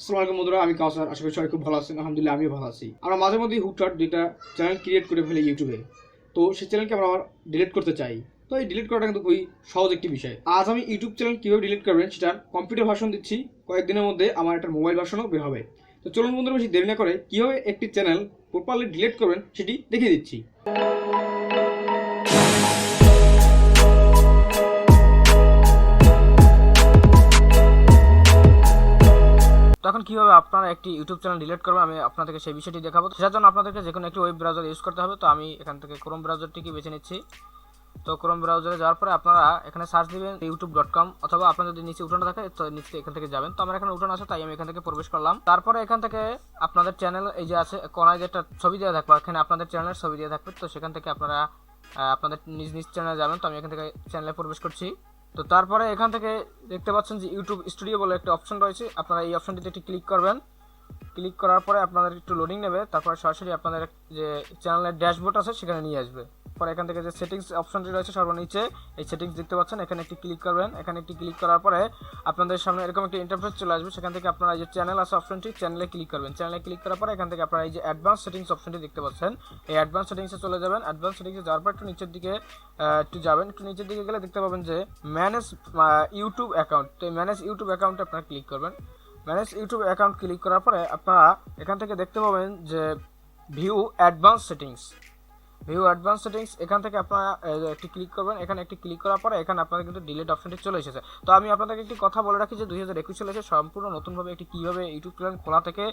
আসসালামু আলাইকুম বন্ধুরা, আমি কাউসার। আশা করি সবাই খুব ভালো আছেন। আলহামদুলিল্লাহ আমিও ভালো আছি। আমরা মাঝে মধ্যেই হুটহাট দুইটা চ্যানেল ক্রিয়েট করে ফেলি ইউটিউবে। তো সেই চ্যানেলকে আমরা আবার ডিলিট করতে চাই। তো এই ডিলিট করাটা কিন্তু খুবই সহজ একটি বিষয়। আজ আমি ইউটিউব চ্যানেল কীভাবে ডিলিট করবেন সেটার কম্পিউটার ভার্সন দিচ্ছি। কয়েকদিনের মধ্যে আমার একটা মোবাইল ভার্সনও বের হবে। তো চলুন বন্ধুরা, বেশি দেরি না করে কীভাবে একটি চ্যানেল প্রপারলি ডিলিট করবেন সেটি দেখিয়ে দিচ্ছি। তখন কিভাবে আপনারা একটি ইউটিউব চ্যানেল ডিলিট করবেন আমি আপনাদেরকে সেই বিষয়টি দেখাবো। সেটার জন্য আপনাদেরকে যে কোনো একটি ওয়েব ব্রাউজার ইউজ করতে হবে। তো আমি এখান থেকে ক্রোম ব্রাউজারটিকে বেছে নিচ্ছি। তো ক্রোম ব্রাউজারে যাওয়ার পরে আপনারা এখানে সার্চ দিবেন youtube.com, অথবা আপনার যদি নিচে উঠানো থাকে তো নিচে এখান থেকে যাবেন। তো আমার এখানে উঠানো আছে, তাই আমি এখান থেকে প্রবেশ করলাম। তারপরে এখান থেকে আপনাদের চ্যানেল এই যে আছে কোনায় যে একটা ছবি দেওয়া থাকবে, এখানে আপনাদের চ্যানেলের ছবি দেওয়া থাকবে। তো সেখান থেকে আপনারা আপনাদের নিজ নিজ চ্যানেলে যাবেন। তো আমি এখান থেকে চ্যানেলে প্রবেশ করছি। তো তারপরে এখান থেকে দেখতে পাচ্ছেন যে ইউটিউব স্টুডিও বলে একটা অপশন রয়েছে। আপনারা এই অপশনটিতে একটি ক্লিক করবেন। ক্লিক করার পরে আপনাদের একটু লোডিং নেবে, তারপরে সরাসরি আপনাদের যে চ্যানেলের ড্যাশবোর্ড আছে সেখানে নিয়ে আসবে। পরে এখান থেকে যে সেটিংস অপশনটি রয়েছে সর্বনিচে, এই সেটিংস দেখতে পাচ্ছেন, এখানে একটি ক্লিক করবেন। এখানে একটি ক্লিক করার পরে আপনাদের সামনে এরকম একটি ইন্টারফেস চলে আসবে। সেখান থেকে আপনারা এই যে চ্যানেল আছে অপশনটি, চ্যানেলে ক্লিক করবেন। চ্যানেলে ক্লিক করার পরে এখান থেকে আপনারা এই যে অ্যাডভান্স সেটিংস অপশনটি দেখতে পাচ্ছেন, এই অ্যাডভান্স সেটিংসে চলে যাবেন। অ্যাডভান্স সেটিংসে যাওয়ার পর একটু নিচের দিকে যাবেন। একটু নিচের দিকে গেলে দেখতে পাবেন যে ম্যানেজ ইউটিউব অ্যাকাউন্ট। তো এই ম্যানেজ ইউটিউব অ্যাকাউন্টে আপনারা ক্লিক করবেন। ম্যানেজ ইউটিউব অ্যাকাউন্ট ক্লিক করার পরে আপনারা এখান থেকে দেখতে পাবেন যে ভিউ অ্যাডভান্স সেটিংস। এখান থেকে আপনারা একটি ক্লিক করবেন। এখানে একটি ক্লিক করার পরে এখানে আপনাদের কিন্তু ডিলিট অপশনটি চলে এসেছে। তো আমি আপনাদেরকে একটি কথা বলে রাখি যে 2021 সালে এসে সম্পূর্ণ নতুনভাবে একটি কীভাবে ইউটিউব চ্যানেল খোলা থেকে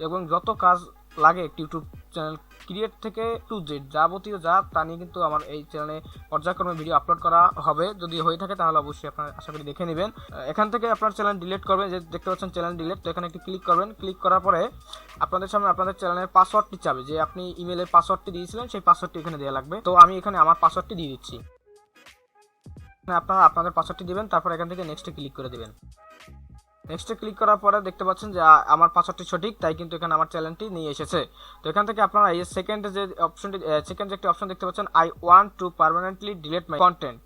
এবং যত কাজ লাগে একটি ইউটিউব চ্যানেল ক্রিয়েট থেকে টু জেড যাবতীয় তা নিয়ে কিন্তু আমার এই চ্যানেলে পর্যায়ক্রমে ভিডিও আপলোড করা হবে। যদি হয়ে থাকে তাহলে অবশ্যই আপনারা আশা করি দেখে নেবেন। এখান থেকে আপনার চ্যানেল ডিলিট করবেন, যে দেখতে পাচ্ছেন চ্যানেল ডিলিট। তো এখানে একটি ক্লিক করবেন। ক্লিক করার পরে আপনাদের সামনে আপনাদের চ্যানেলের পাসওয়ার্ডটি চাবে, যে আপনি ইমেলের পাসওয়ার্ডটি দিয়েছিলেন সেই পাসওয়ার্ডটি এখানে দেওয়া লাগবে। তো আমি এখানে আমার পাসওয়ার্ডটি দিয়ে দিচ্ছি। আপনারা আপনাদের পাসওয়ার্ডটি দিবেন, তারপর এখান থেকে নেক্সটে ক্লিক করে দিবেন। নেক্সটে ক্লিক করার পরে দেখতে পাচ্ছেন যে আমার পাসওয়ার্ডটি সঠিক, তাই কিন্তু এখানে আমার চ্যানেলটি নিয়ে এসেছে। তো এখান থেকে আপনারা এই সেকেন্ড যে একটি অপশন দেখতে পাচ্ছেন, I want to permanently delete my content,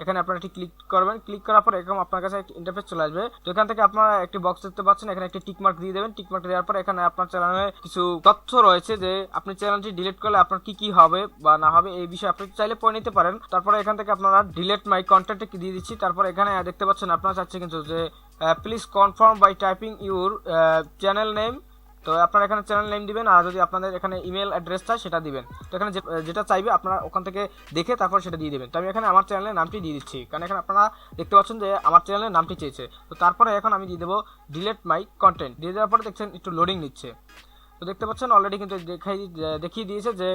এখানে আপনারা একটি ক্লিক করবেন। ক্লিক করার পর এরকম আপনার কাছে একটা ইন্টারফেস চলে আসবে। তো এখান থেকে আপনারা একটি বক্স দেখতে পাচ্ছেন, এখানে একটি টিক মার্ক দিয়ে দেবেন। টিক মার্ক দেওয়ার পর এখানে আপনার চ্যানেলে কিছু তথ্য রয়েছে, যে আপনি চ্যানেলটি ডিলিট করলে আপনার কি কি হবে বা না হবে এই বিষয়ে আপনি চাইলে পড়ে নিতে পারেন। তারপরে এখান থেকে আপনারা ডিলিট মাই কন্টেন্টে দিয়ে দিচ্ছি। তারপর এখানে দেখতে পাচ্ছেন আপনারা চাচ্ছে কিন্তু যে please confirm by typing your channel name. তো আপনারা এখানে চ্যানেল নেম দিবেন, আর যদি আপনাদের এখানে ইমেল অ্যাড্রেস চাই সেটা দিবেন। তো এখানে যেটা চাইবে আপনারা ওখান থেকে দেখে তারপর সেটা দিয়ে দেবেন। তো আমি এখানে আমার চ্যানেলের নামটি দিয়ে দিচ্ছি, কারণ এখানে আপনারা দেখতে পাচ্ছেন যে আমার চ্যানেলের নামটি চেয়েছে। তো তারপরে এখন আমি দিয়ে দেবো ডিলিট মাই কন্টেন্ট। দিয়ে দেওয়ার পরে দেখছেন একটু লোডিং নিচ্ছে। তো দেখতে পাচ্ছেন অলরেডি কিন্তু দেখিয়ে দিয়েছে যে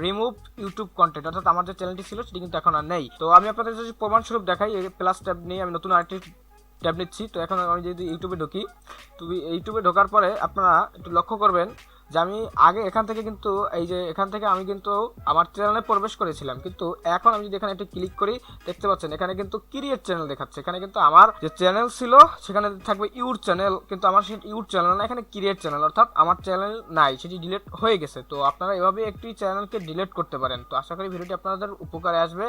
রিমুভ ইউটিউব কন্টেন্ট, অর্থাৎ আমার যে চ্যানেলটি ছিল সেটি কিন্তু এখন আর নেই। তো আমি আপনাদের যদি প্রমাণস্বরূপ দেখাই, এই প্লাস ট্যাব নিয়ে আমি নতুন আরেকটি ট্যাব নিচ্ছি। তো এখন আমি যদি ইউটিউবে ঢুকি, তো ইউটিউবে ঢোকার পরে আপনারা একটু লক্ষ্য করবেন যে আমি আগে এখান থেকে কিন্তু এখান থেকে আমি কিন্তু আমার চ্যানেলে প্রবেশ করেছিলাম, কিন্তু এখন আমি যদি এখানে একটু ক্লিক করি দেখতে পাচ্ছেন এখানে কিন্তু ক্রিয়েট চ্যানেল দেখাচ্ছে। এখানে কিন্তু আমার যে চ্যানেল ছিল সেখানে থাকবে ইউর চ্যানেল, কিন্তু আমার সেই ইউর চ্যানেল না, এখানে ক্রিয়েট চ্যানেল, অর্থাৎ আমার চ্যানেল নাই, সেটি ডিলিট হয়ে গেছে। তো আপনারা এভাবে একটি চ্যানেলকে ডিলিট করতে পারেন। তো আশা করি ভিডিওটি আপনাদের উপকারে আসবে।